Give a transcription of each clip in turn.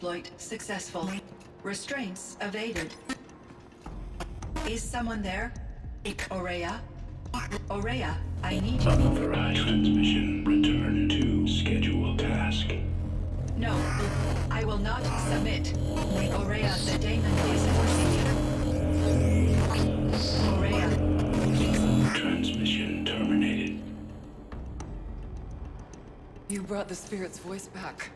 exploit successful. Restraints evaded. Is someone there? Aurea? Aurea, I need you. Unauthorized transmission. Return to scheduled task. No, I will not submit. Aurea, the daemon is forcing you. Aurea, please. Transmission terminated. You brought the spirit's voice back.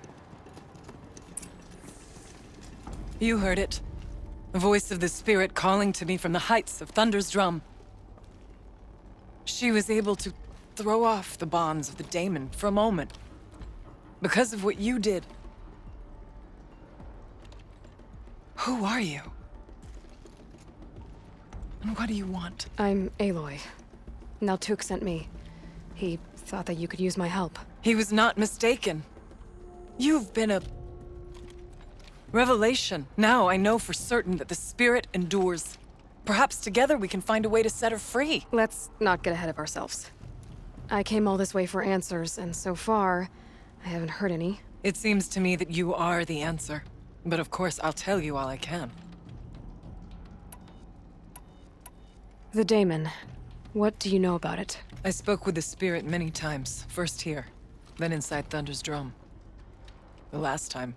You heard it. The voice of the spirit calling to me from the heights of Thunder's drum. She was able to throw off the bonds of the daemon for a moment. Because of what you did. Who are you? And what do you want? I'm Aloy. Naltuk sent me. He thought that you could use my help. He was not mistaken. You've been a revelation. Now I know for certain that the spirit endures. Perhaps together we can find a way to set her free. Let's not get ahead of ourselves. I came all this way for answers, and so far, I haven't heard any. It seems to me that you are the answer. But of course, I'll tell you all I can. The daemon. What do you know about it? I spoke with the spirit many times. First here, then inside Thunder's drum. The last time,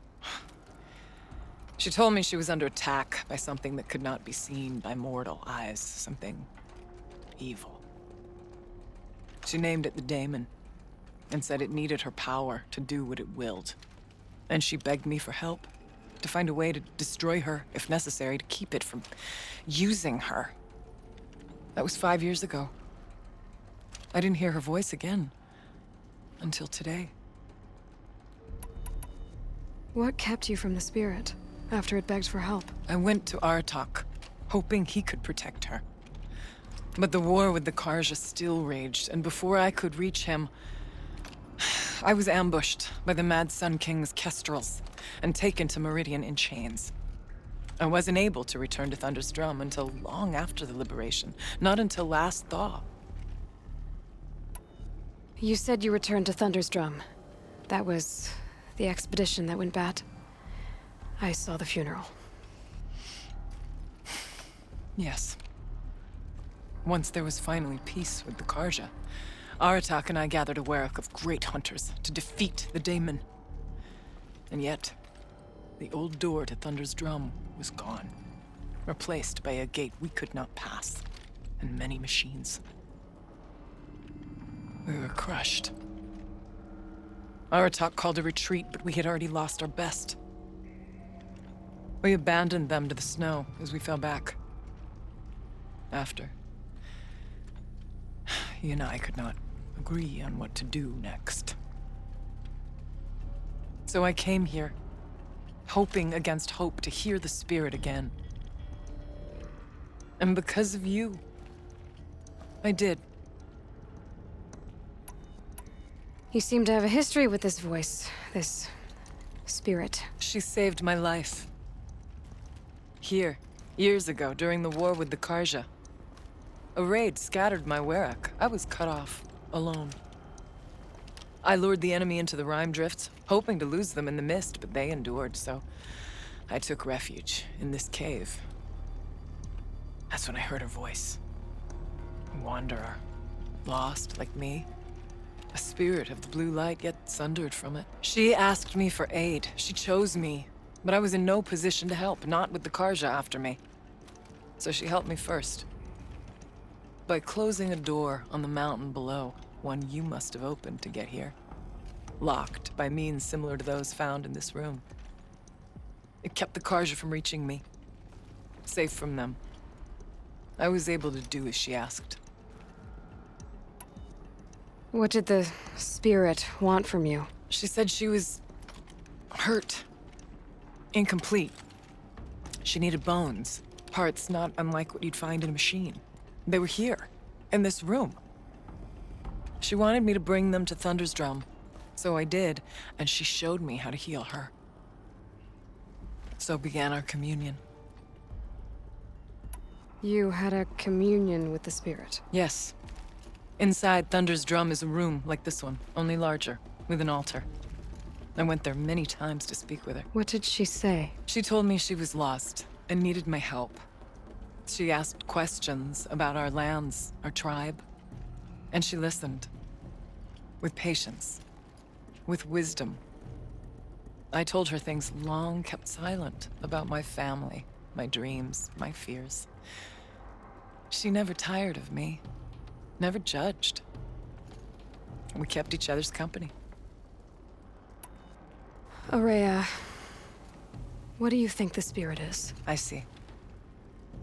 she told me she was under attack by something that could not be seen by mortal eyes. Something evil. She named it the daemon, and said it needed her power to do what it willed. And she begged me for help, to find a way to destroy her, if necessary, to keep it from using her. That was 5 years ago. I didn't hear her voice again, until today. What kept you from the spirit, after it begged for help? I went to Aratak, hoping he could protect her. But the war with the Karja still raged, and before I could reach him, I was ambushed by the Mad Sun King's kestrels, and taken to Meridian in chains. I wasn't able to return to Thunder's drum until long after the liberation, not until last thaw. You said you returned to Thunder's drum. That was the expedition that went bad. I saw the funeral. Yes. Once there was finally peace with the Karja, Aratak and I gathered a Werak of great hunters to defeat the daemon. And yet, the old door to Thunder's drum was gone, replaced by a gate we could not pass, and many machines. We were crushed. Aratak called a retreat, but we had already lost our best. We abandoned them to the snow as we fell back. After, he and I could not agree on what to do next. So I came here, hoping against hope to hear the spirit again. And because of you, I did. You seem to have a history with this voice, this spirit. She saved my life. Here, years ago, during the war with the Karja. A raid scattered my Werak. I was cut off, alone. I lured the enemy into the Rime Drifts, hoping to lose them in the mist, but they endured, so I took refuge in this cave. That's when I heard her voice. A wanderer, lost like me. A spirit of the blue light, yet sundered from it. She asked me for aid. She chose me, but I was in no position to help, not with the Karja after me. So she helped me first. By closing a door on the mountain below, one you must have opened to get here. Locked by means similar to those found in this room. It kept the Karja from reaching me. Safe from them. I was able to do as she asked. What did the spirit want from you? She said she was hurt. Incomplete. She needed bones. Parts not unlike what you'd find in a machine. They were here, in this room. She wanted me to bring them to Thunder's drum. So I did, and she showed me how to heal her. So began our communion. You had a communion with the spirit. Yes. Inside Thunder's drum is a room like this one, only larger, with an altar. I went there many times to speak with her. What did she say? She told me she was lost and needed my help. She asked questions about our lands, our tribe, and she listened. With patience. With wisdom. I told her things long kept silent about my family, my dreams, my fears. She never tired of me. Never judged. We kept each other's company. Aurea, what do you think the spirit is? I see.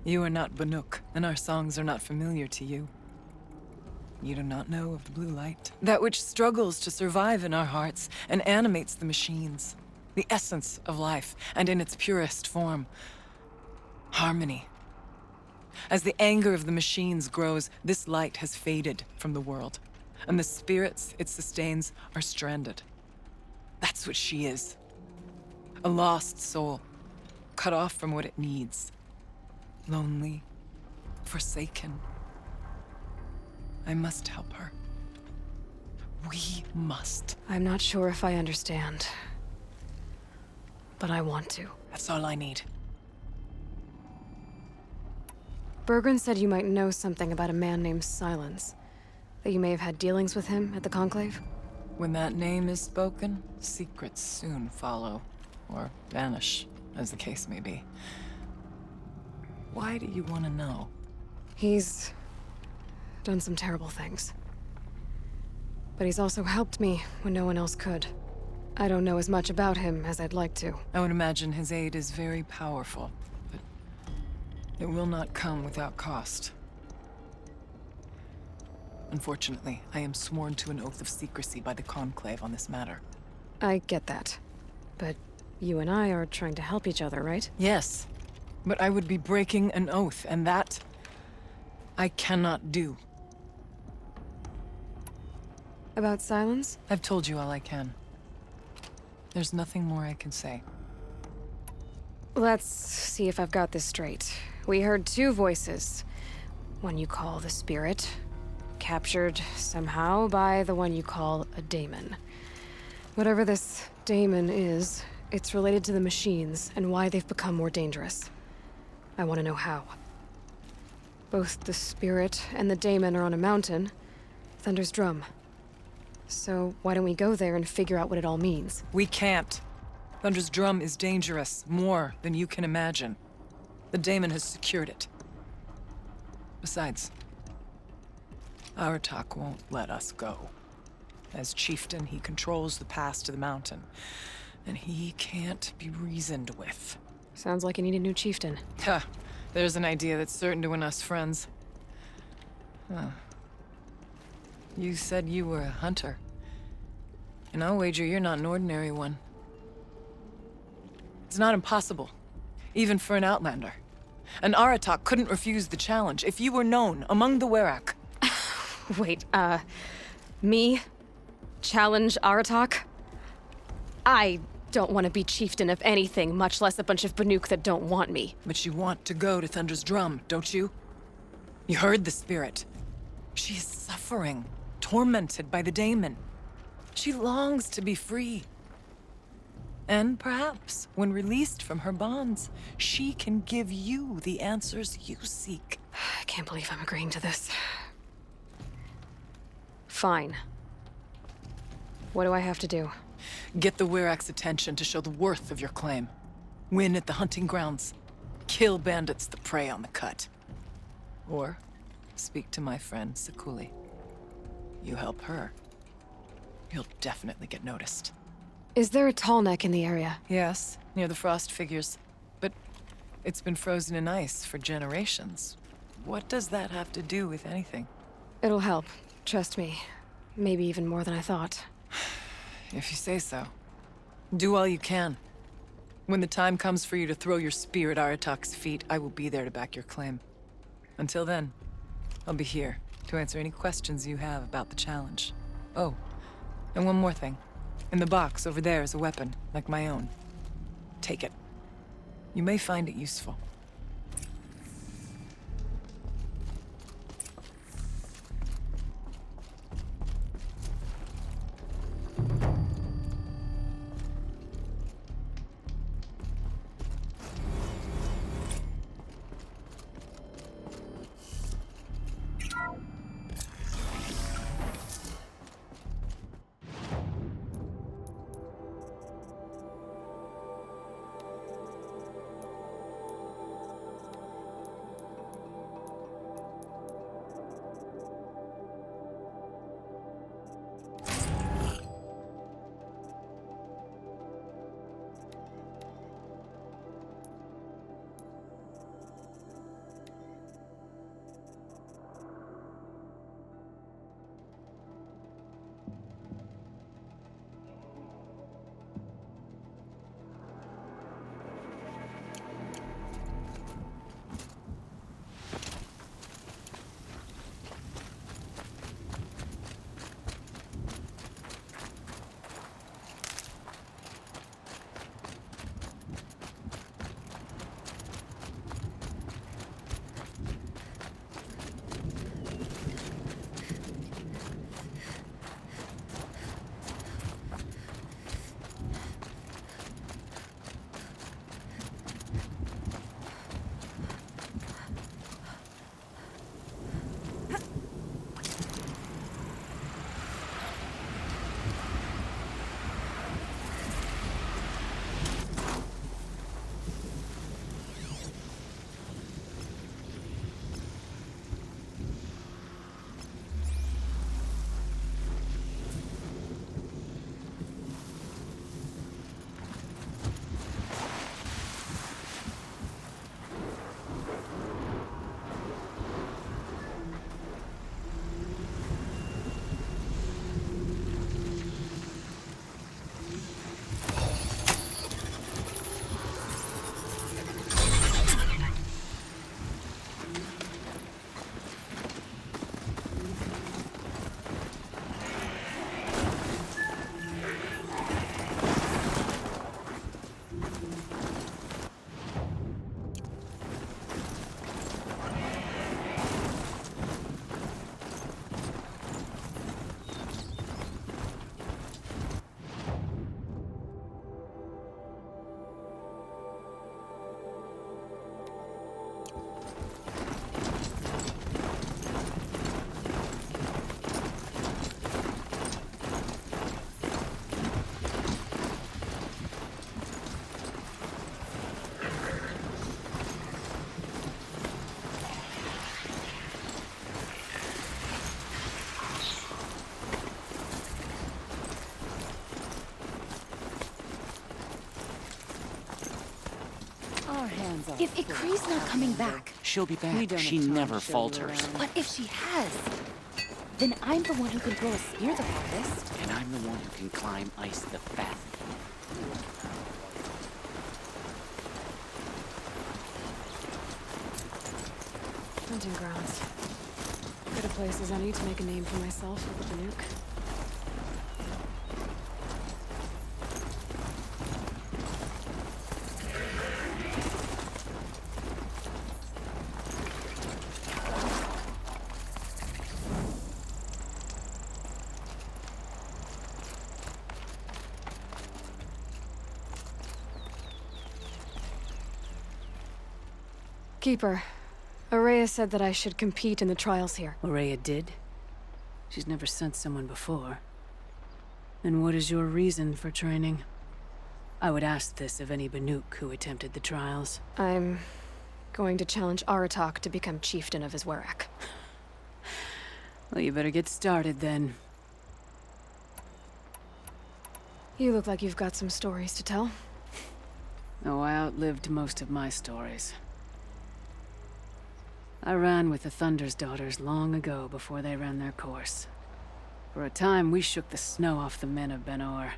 You are not Banuk, and our songs are not familiar to you. You do not know of the blue light. That which struggles to survive in our hearts and animates the machines. The essence of life, and in its purest form. Harmony. As the anger of the machines grows, this light has faded from the world, and the spirits it sustains are stranded. That's what she is. A lost soul, cut off from what it needs. Lonely, forsaken. I must help her. We must. I'm not sure if I understand. But I want to. That's all I need. Bergren said you might know something about a man named Silence. That you may have had dealings with him at the Conclave? When that name is spoken, secrets soon follow. Or vanish, as the case may be. Why do you want to know? He's done some terrible things. But he's also helped me when no one else could. I don't know as much about him as I'd like to. I would imagine his aid is very powerful, but it will not come without cost. Unfortunately, I am sworn to an oath of secrecy by the Conclave on this matter. I get that. But you and I are trying to help each other, right? Yes, but I would be breaking an oath, and that I cannot do. About Silence? I've told you all I can. There's nothing more I can say. Let's see if I've got this straight. We heard two voices. One you call the Spirit, captured somehow by the one you call a daemon. Whatever this daemon is, it's related to the machines and why they've become more dangerous. I want to know how. Both the Spirit and the daemon are on a mountain, Thunder's Drum. So why don't we go there and figure out what it all means? We can't. Thunder's Drum is dangerous, more than you can imagine. The daemon has secured it. Besides, Aratak won't let us go. As chieftain, he controls the pass to the mountain, and he can't be reasoned with. Sounds like you need a new chieftain. Huh. There's an idea that's certain to win us friends. Huh. You said you were a hunter. And I'll wager you're not an ordinary one. It's not impossible, even for an outlander. An Aratak couldn't refuse the challenge if you were known among the Werak. Wait, me? Challenge Aratak? I don't want to be chieftain of anything, much less a bunch of Banuk that don't want me. But you want to go to Thunder's Drum, don't you? You heard the spirit. She is suffering, tormented by the daemon. She longs to be free. And perhaps, when released from her bonds, she can give you the answers you seek. I can't believe I'm agreeing to this. Fine. What do I have to do? Get the Werak's attention to show the worth of your claim. Win at the hunting grounds. Kill bandits that prey on the cut. Or speak to my friend Sakuli. You help her, you'll definitely get noticed. Is there a tall neck in the area? Yes, near the frost figures. But it's been frozen in ice for generations. What does that have to do with anything? It'll help. Trust me. Maybe even more than I thought. If you say so. Do all you can. When the time comes for you to throw your spear at Aratak's feet, I will be there to back your claim. Until then, I'll be here to answer any questions you have about the challenge. Oh, and one more thing. In the box over there is a weapon, like my own. Take it. You may find it useful. If Ikri's not coming back, She'll be back. We don't She have time never to show you falters. around. But if she has, then I'm the one who can throw a spear the farthest. And I'm the one who can climb ice the fastest. Hunting grounds. Good a place as any to make a name for myself with the Banuk. Keeper, Araya said that I should compete in the trials here. Araya did? She's never sent someone before. And what is your reason for training? I would ask this of any Banuk who attempted the trials. I'm going to challenge Aratak to become chieftain of his Werak. Well, you better get started then. You look like you've got some stories to tell. Oh, I outlived most of my stories. I ran with the Thunder's daughters long ago before they ran their course. For a time, we shook the snow off the men of Ben-Or.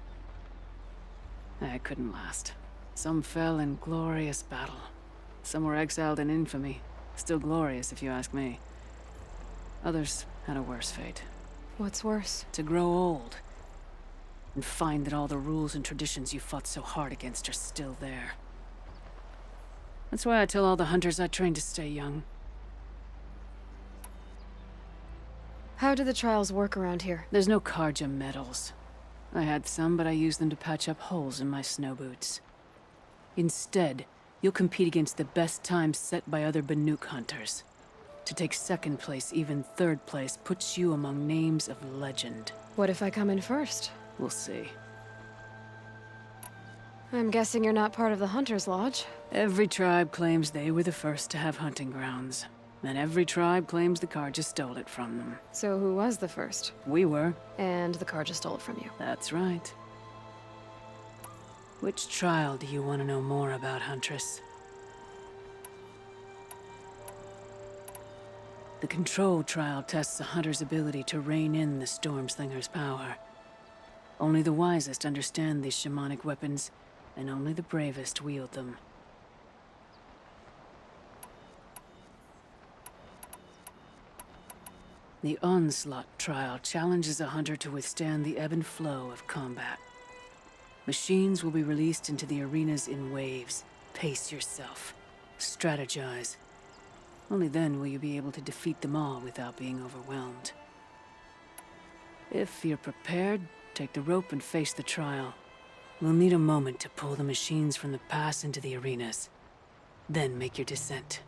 It couldn't last. Some fell in glorious battle. Some were exiled in infamy. Still glorious, if you ask me. Others had a worse fate. What's worse? To grow old. And find that all the rules and traditions you fought so hard against are still there. That's why I tell all the hunters I train to stay young. How do the trials work around here? There's no Karja medals. I had some, but I used them to patch up holes in my snow boots. Instead, you'll compete against the best times set by other Banuk hunters. To take second place, even third place, puts you among names of legend. What if I come in first? We'll see. I'm guessing you're not part of the Hunter's Lodge. Every tribe claims they were the first to have hunting grounds. And every tribe claims the Karja stole it from them. So who was the first? We were. And the Karja stole it from you. That's right. Which trial do you want to know more about, Huntress? The Control trial tests a hunter's ability to rein in the Stormslinger's power. Only the wisest understand these shamanic weapons, and only the bravest wield them. The Onslaught trial challenges a hunter to withstand the ebb and flow of combat. Machines will be released into the arenas in waves. Pace yourself. Strategize. Only then will you be able to defeat them all without being overwhelmed. If you're prepared, take the rope and face the trial. We'll need a moment to pull the machines from the pass into the arenas. Then make your descent.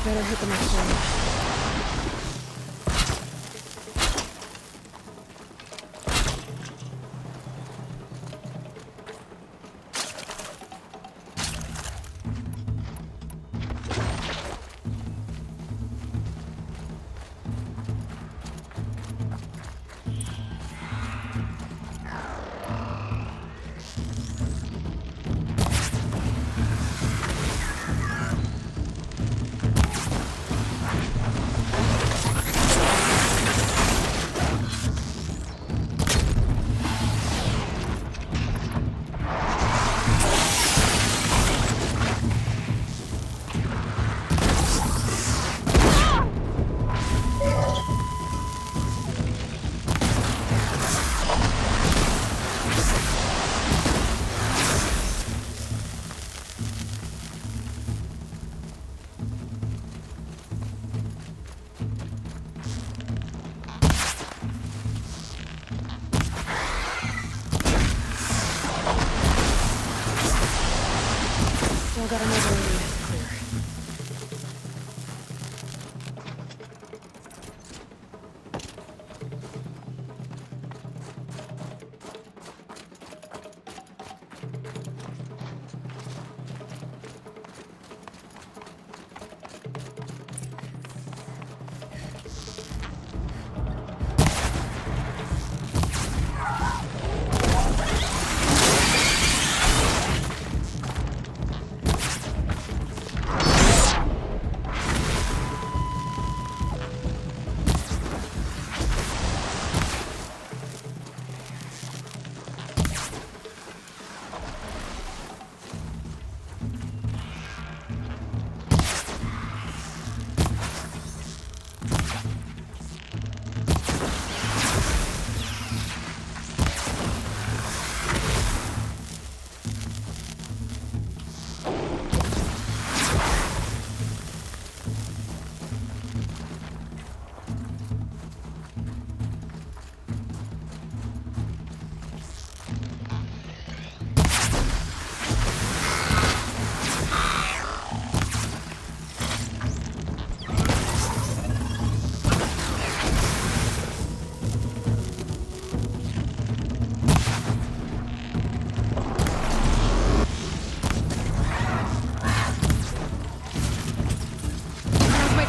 Better hit the machine.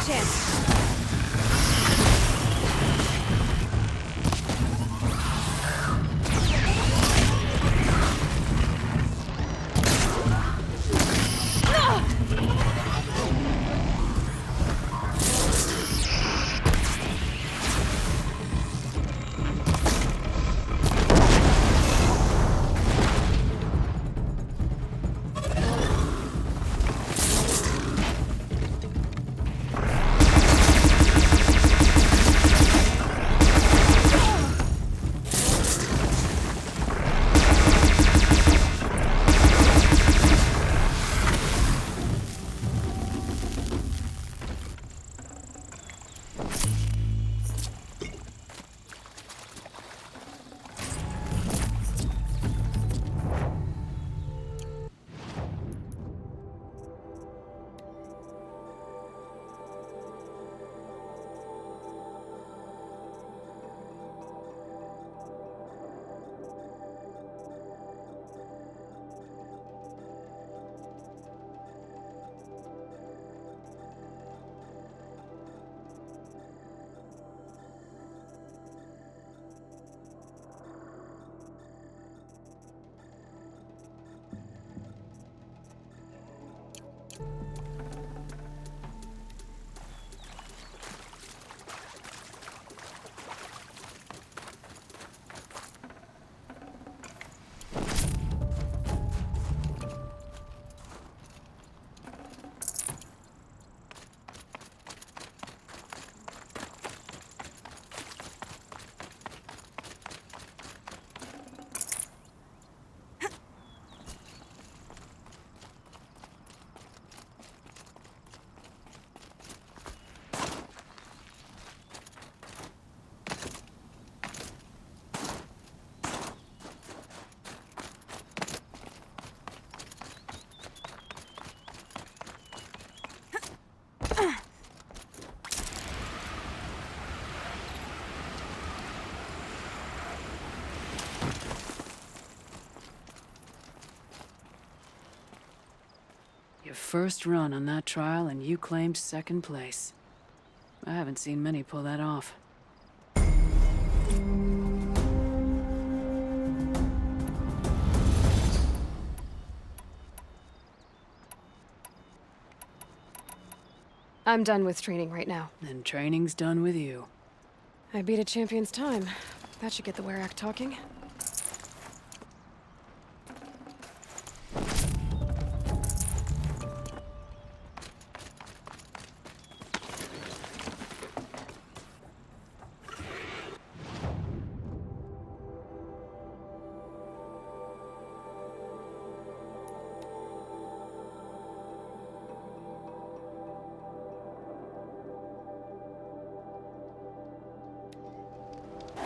chance. Your first run on that trial and you claimed second place. I haven't seen many pull that off. I'm done with training right now. Then training's done with you. I beat a champion's time. That should get the Werak talking.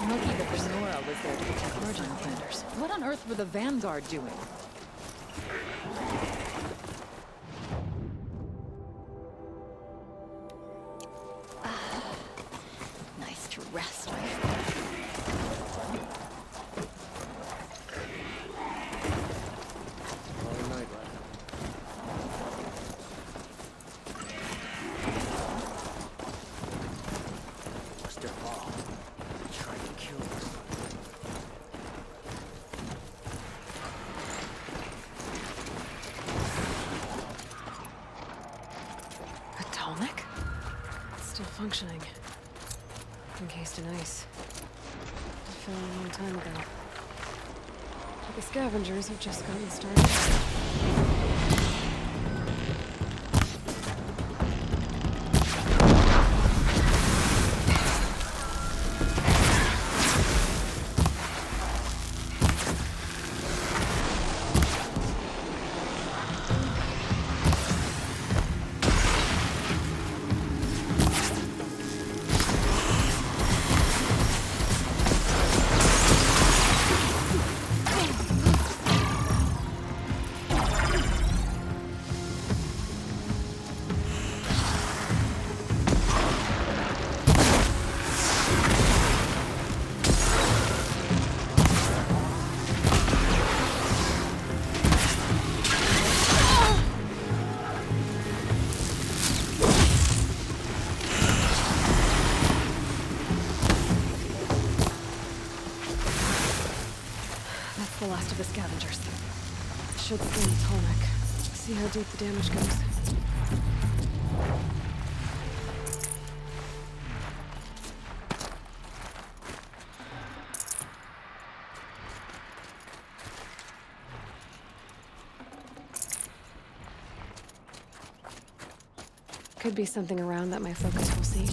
Lucky that the Nora was there to protect the Starfinders. What on earth were the Vanguard doing? Nice to rest, I thought. Atomic? It's still functioning. Encased in ice. I fell a long time ago. But the scavengers have just gotten started. last of the scavengers. Should scan the tall neck. See how deep the damage goes. Could be something around that my focus will see.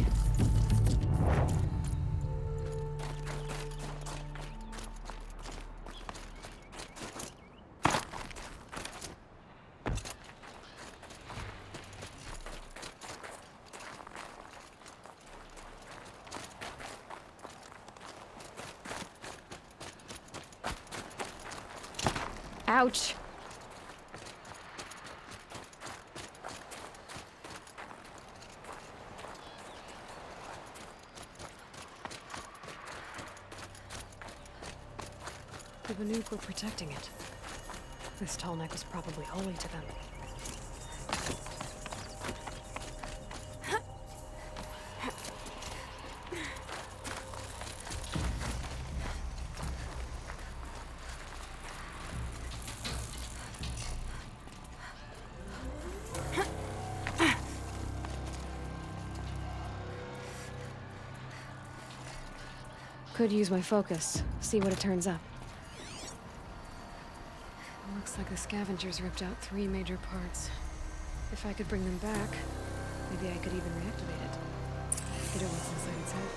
Ouch! The Banuk were protecting it. This tall neck was probably holy to them. Could use my focus, see what it turns up. Looks like the scavengers ripped out 3 major parts. If I could bring them back, maybe I could even reactivate it. Get what's inside its head.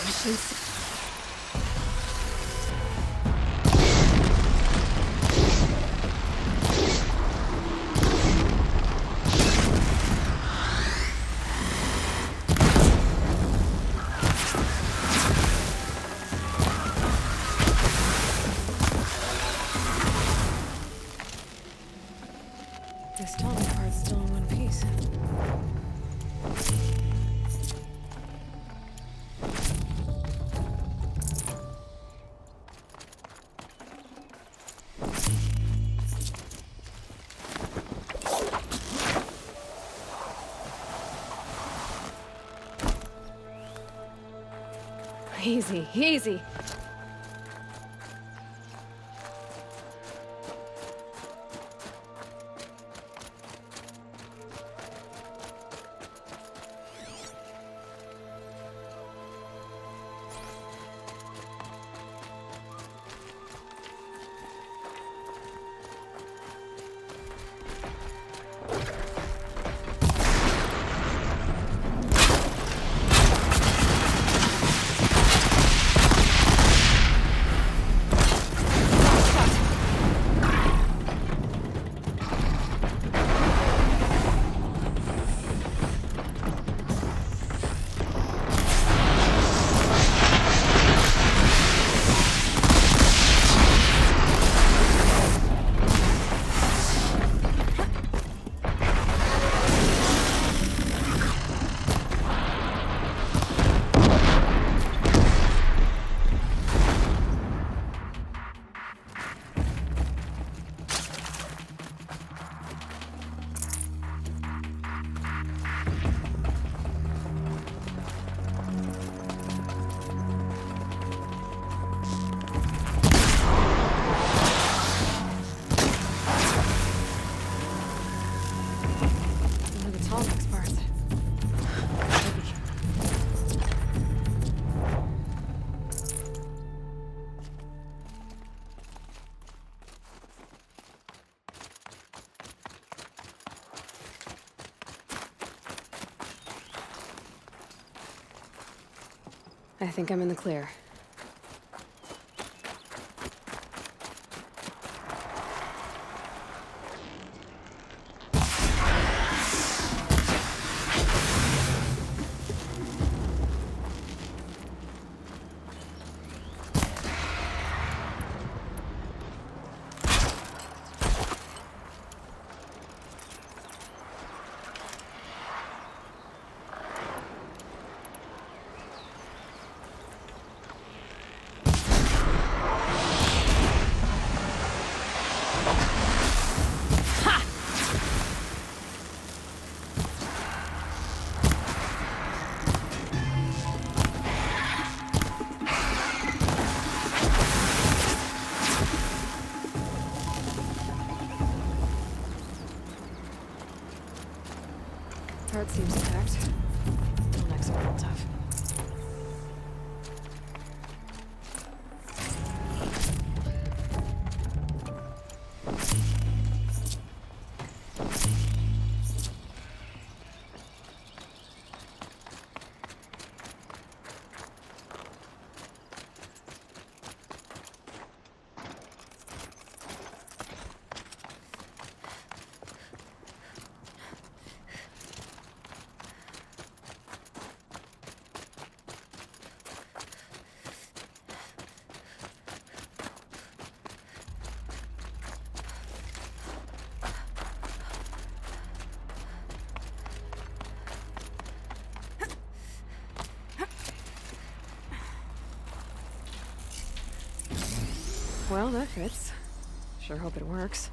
Missions. This tall part's still in one piece. Easy, easy. I think I'm in the clear. Heart seems intact. Neck's a little tough. Well, that fits. Sure hope it works.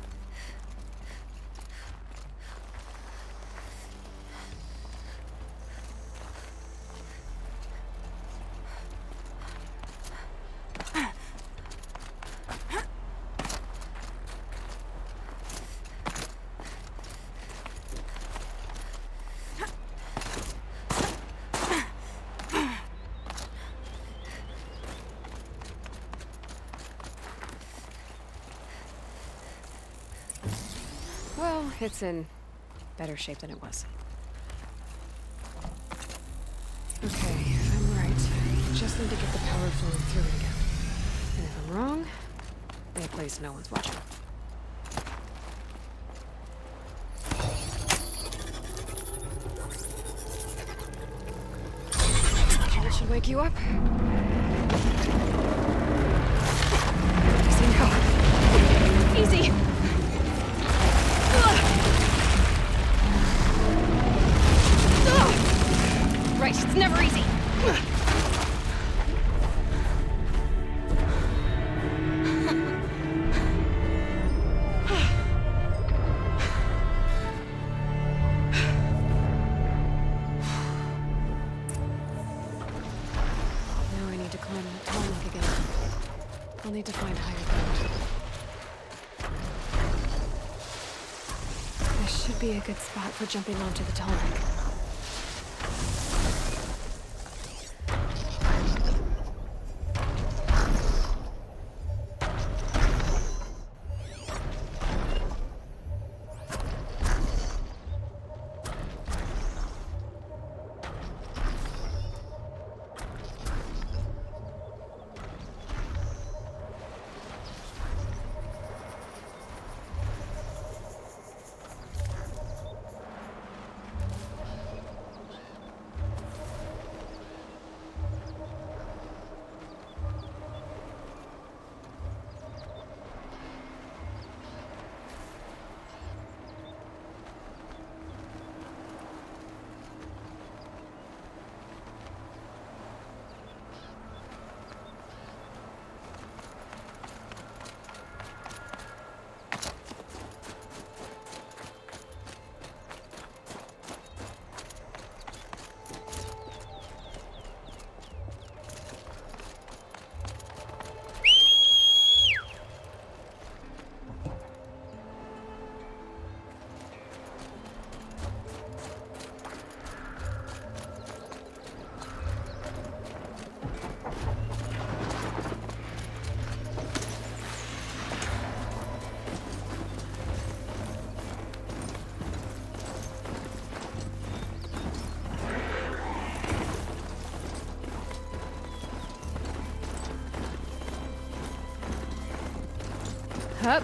Well, it's in better shape than it was. Okay, if I'm right, I just need to get the power flowing through it again. And if I'm wrong, in a place no one's watching. That should wake you up. Easy now. Easy! Right, it's never easy. Now I need to climb the tarmac again. I'll need to find higher ground. This should be a good spot for jumping onto the tarmac. Hup.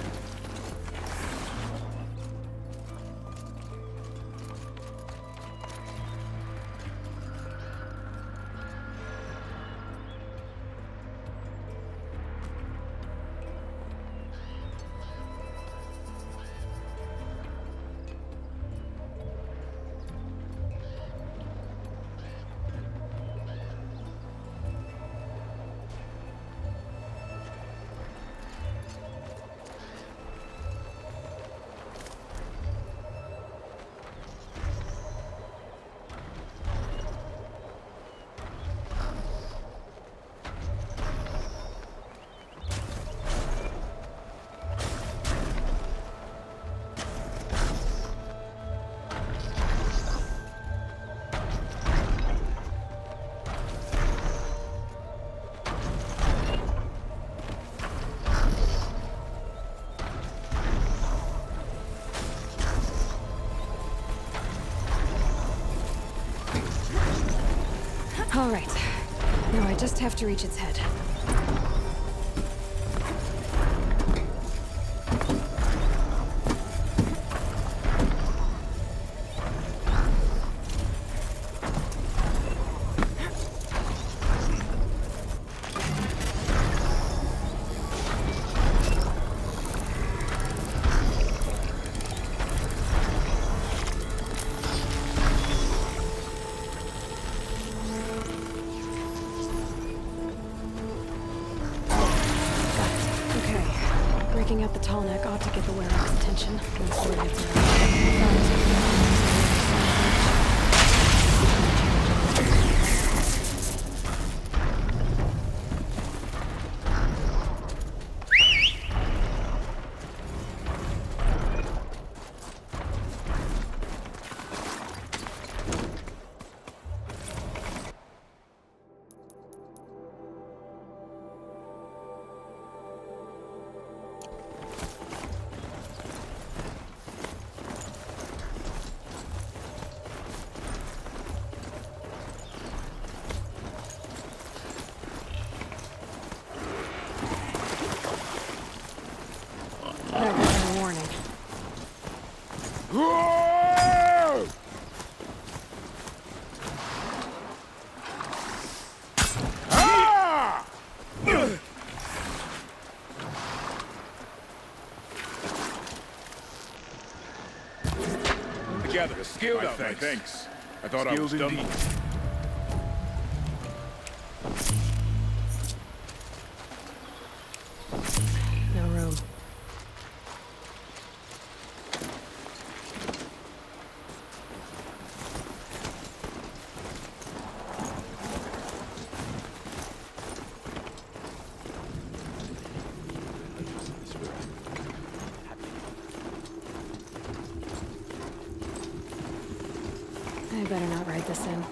All right. Now I just have to reach its head. Breaking out the tall neck ought to get the Werak's attention. Once the lights are that was our warning. Together, skilled out, thanks. I thought I was done. No room. I better not write this in.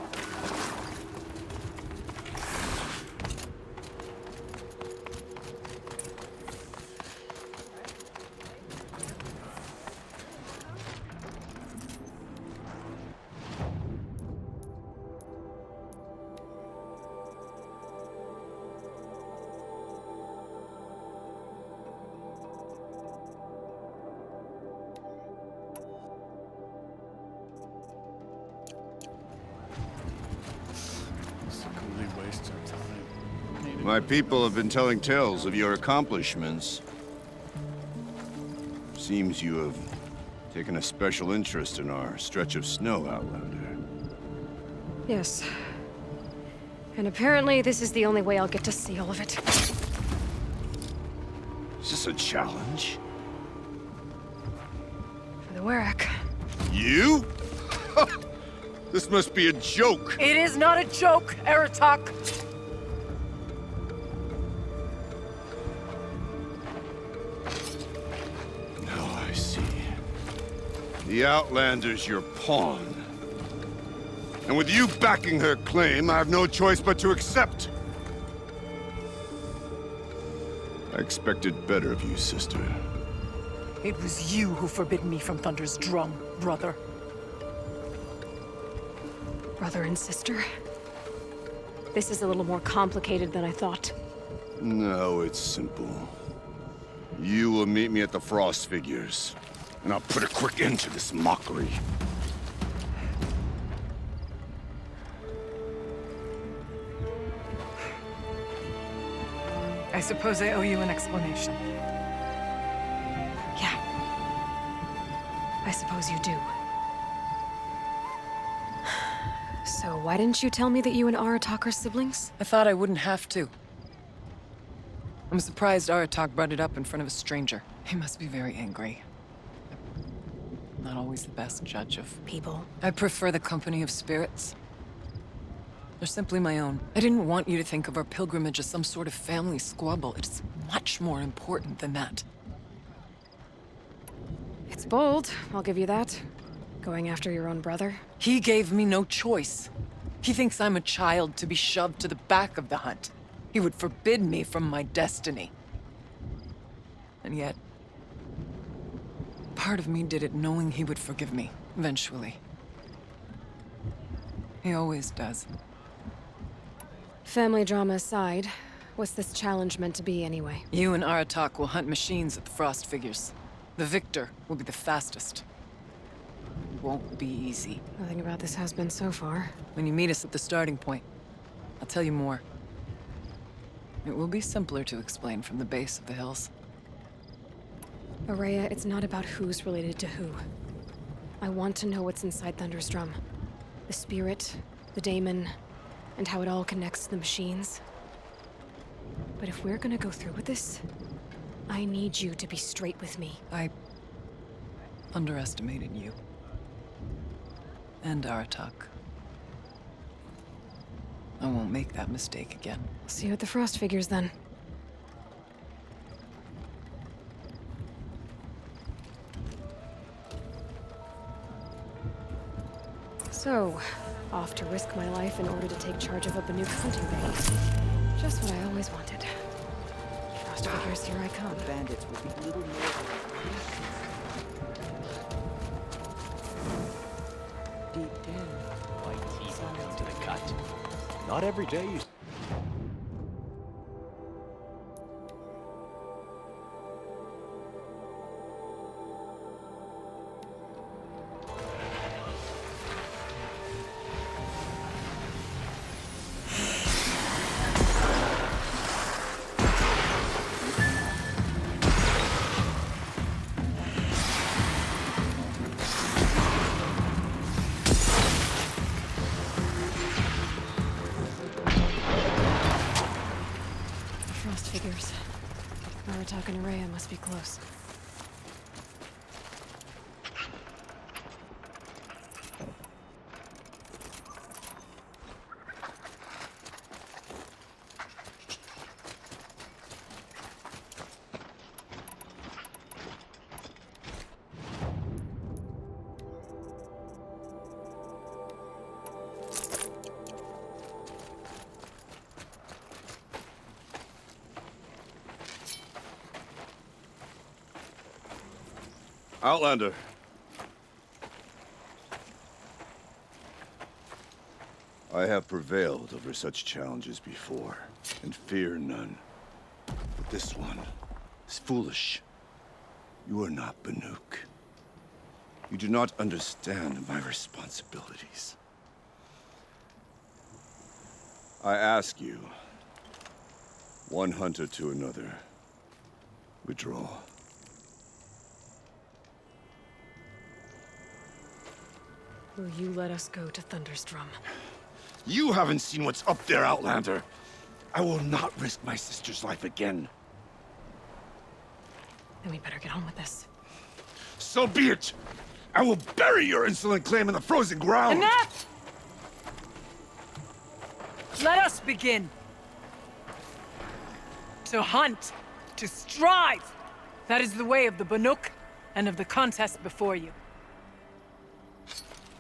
My people have been telling tales of your accomplishments. Seems you have taken a special interest in our stretch of snow, Outlander. Yes. And apparently this is the only way I'll get to see all of it. Is this a challenge? For the Werak. You? This must be a joke. It is not a joke, Aratak. Now I see. The Outlander's your pawn. And with you backing her claim, I have no choice but to accept. I expected better of you, sister. It was you who forbid me from Thunder's drum, brother. Brother and sister? This is a little more complicated than I thought. No, it's simple. You will meet me at the Frost Figures, and I'll put a quick end to this mockery. I suppose I owe you an explanation. Yeah. I suppose you do. So why didn't you tell me that you and Aratak are siblings? I thought I wouldn't have to. I'm surprised Aratak brought it up in front of a stranger. He must be very angry. I'm not always the best judge of People. I prefer the company of spirits. They're simply my own. I didn't want you to think of our pilgrimage as some sort of family squabble. It's much more important than that. It's bold, I'll give you that. Going after your own brother. He gave me no choice. He thinks I'm a child to be shoved to the back of the hunt. He would forbid me from my destiny. And yet, part of me did it knowing he would forgive me, eventually. He always does. Family drama aside, what's this challenge meant to be anyway? You and Aratak will hunt machines at the Frost Figures. The victor will be the fastest. It won't be easy. Nothing about this has been so far. When you meet us at the starting point, I'll tell you more. It will be simpler to explain from the base of the hills. Aurea, it's not about who's related to who. I want to know what's inside Thunderstrom. The spirit, the daemon, and how it all connects to the machines. But if we're gonna go through with this, I need you to be straight with me. I underestimated you. And Aratak. I won't make that mistake again. See you at the Frost Figures then. So, off to risk my life in order to take charge of a Banuk hunting band. Just what I always wanted. Frost Figures, here I come. Bandits would be little more deep down. My teeth come to the cut. Not every day you... Frost Figures. Aratak and Aurea must be close. Outlander. I have prevailed over such challenges before, and fear none. But this one is foolish. You are not Banuk. You do not understand my responsibilities. I ask you, one hunter to another, withdraw. Will you let us go to Thunderstrom? You haven't seen what's up there, Outlander. I will not risk my sister's life again. Then we better get on with this. So be it! I will bury your insolent claim in the frozen ground! Enough! Let us begin. To hunt, to strive. That is the way of the Banuk and of the contest before you.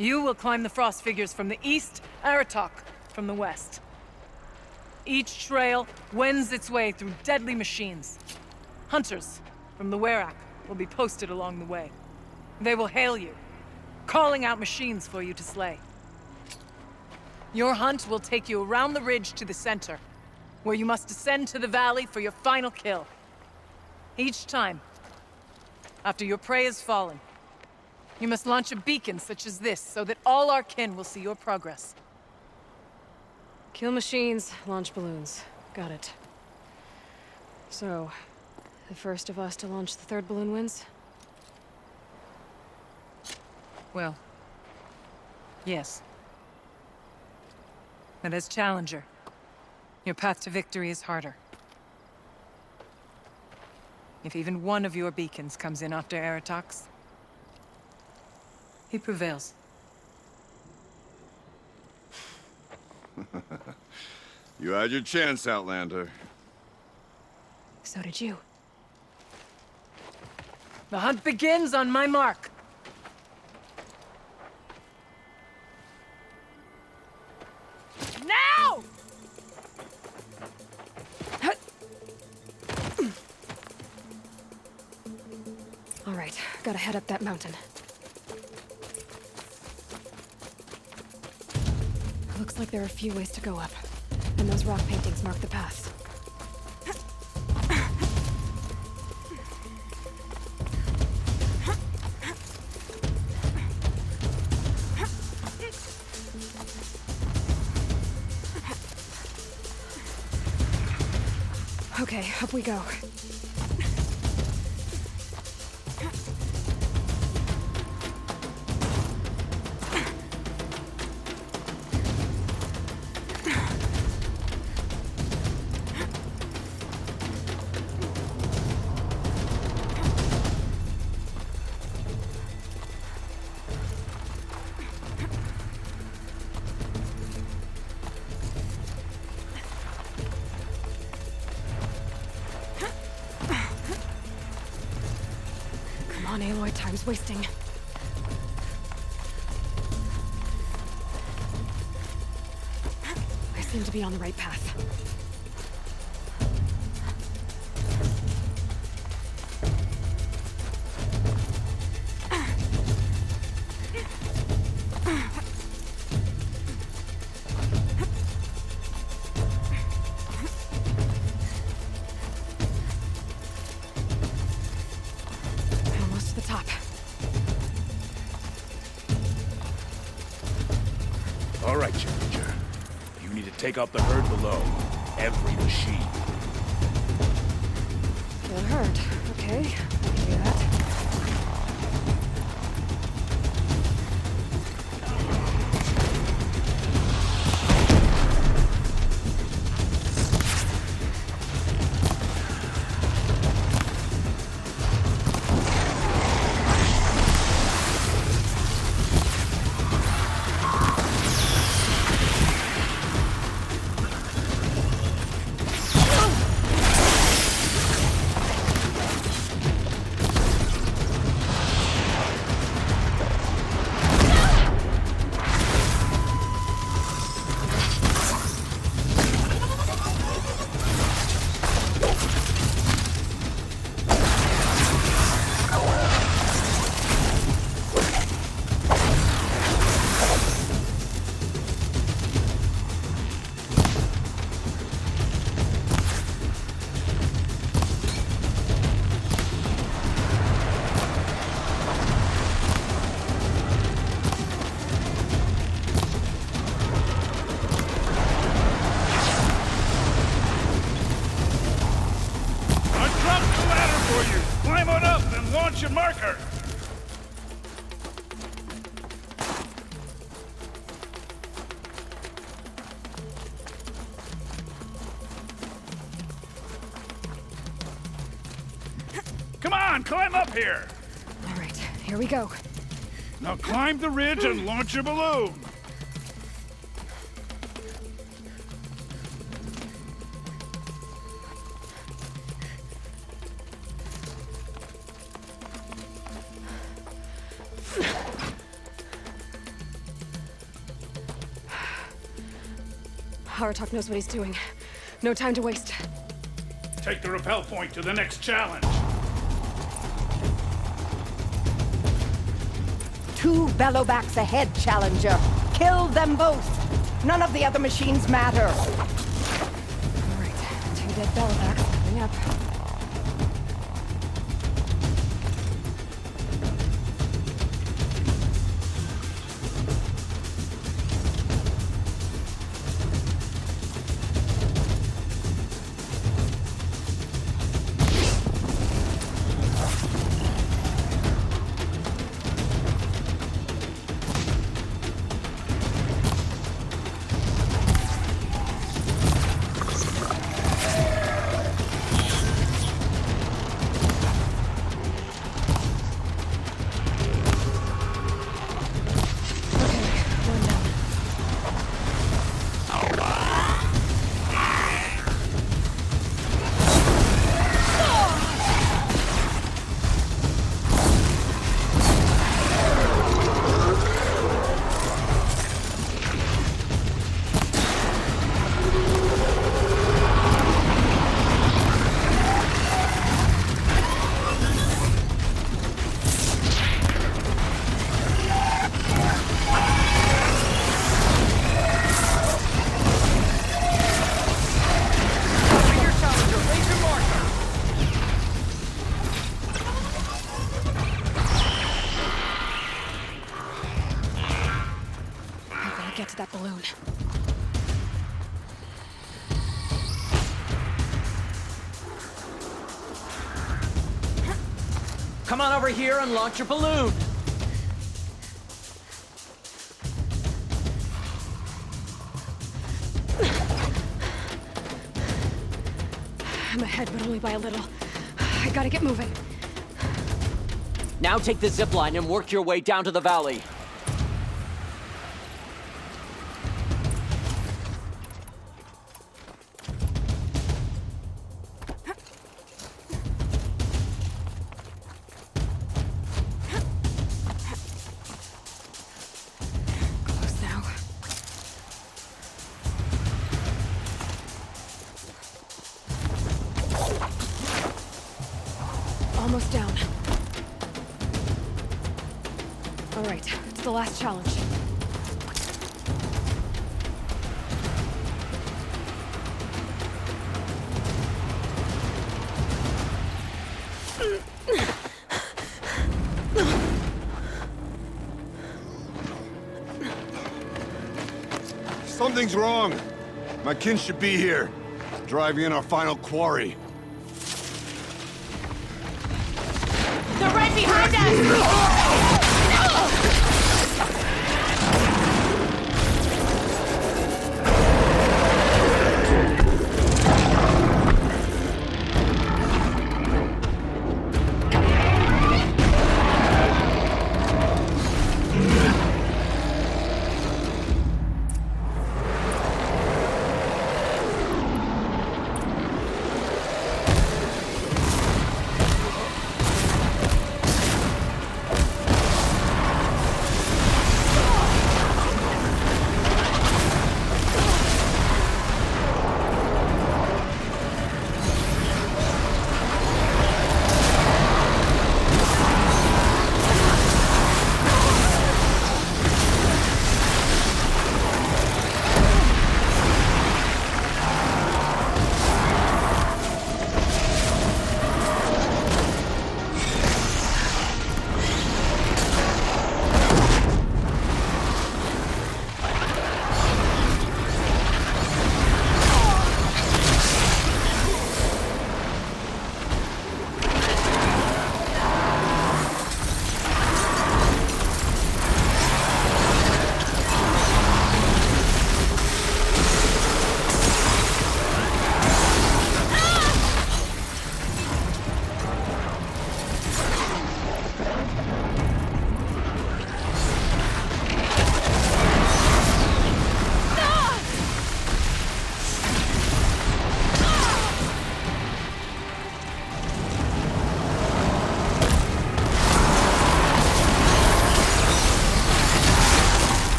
You will climb the Frost Figures from the east, Aratak from the west. Each trail wends its way through deadly machines. Hunters from the Werak will be posted along the way. They will hail you, calling out machines for you to slay. Your hunt will take you around the ridge to the center, where you must descend to the valley for your final kill. Each time, after your prey has fallen, you must launch a beacon such as this, so that all our kin will see your progress. Kill machines, launch balloons. Got it. So, the first of us to launch the third balloon wins? Well, yes. But as Challenger, your path to victory is harder. If even one of your beacons comes in after Eratox, he prevails. You had your chance, Outlander. So did you. The hunt begins on my mark. Now! All right, gotta head up that mountain. Looks like there are a few ways to go up, and those rock paintings mark the paths. Okay, up we go. Come on, Aloy, time's wasting. I seem to be on the right path. Almost to the top. All right, Challenger. You need to take out the herd below. Every machine. Kill a herd. Okay, I can do that. I dropped the ladder for you. Climb on up and launch your marker. Come on, climb up here. All right, here we go. Now climb the ridge and launch your balloon. Aratok knows what he's doing. No time to waste. Take the rappel point to the next challenge. 2 bellowbacks ahead, Challenger. Kill them both. None of the other machines matter. All right, 2 dead bellowbacks coming up. Come on over here and launch your balloon. I'm ahead, but only by a little. I gotta get moving. Now take the zip line and work your way down to the valley. Close now. Almost down. All right, it's the last challenge. Something's wrong. My kin should be here, driving in our final quarry. They're right behind us!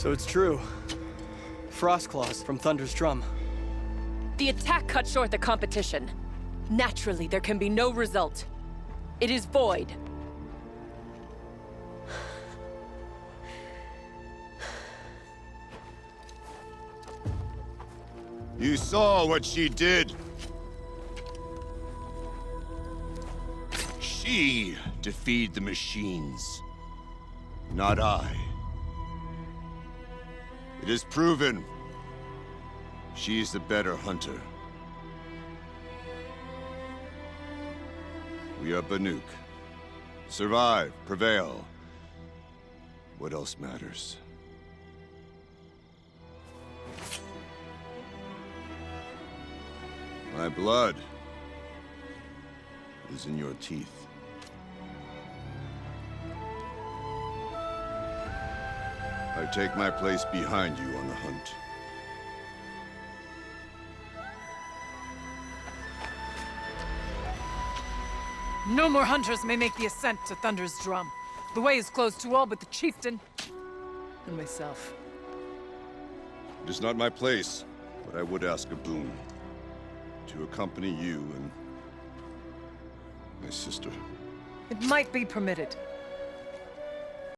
So it's true. Frostclaws from Thunder's drum. The attack cut short the competition. Naturally, there can be no result. It is void. You saw what she did. She defeated the machines, not I. It is proven. She is the better hunter. We are Banuk. Survive, prevail. What else matters? My blood is in your teeth. I take my place behind you on the hunt. No more hunters may make the ascent to Thunder's drum. The way is closed to all but the chieftain and myself. It is not my place, but I would ask a boon. To accompany you and my sister. It might be permitted.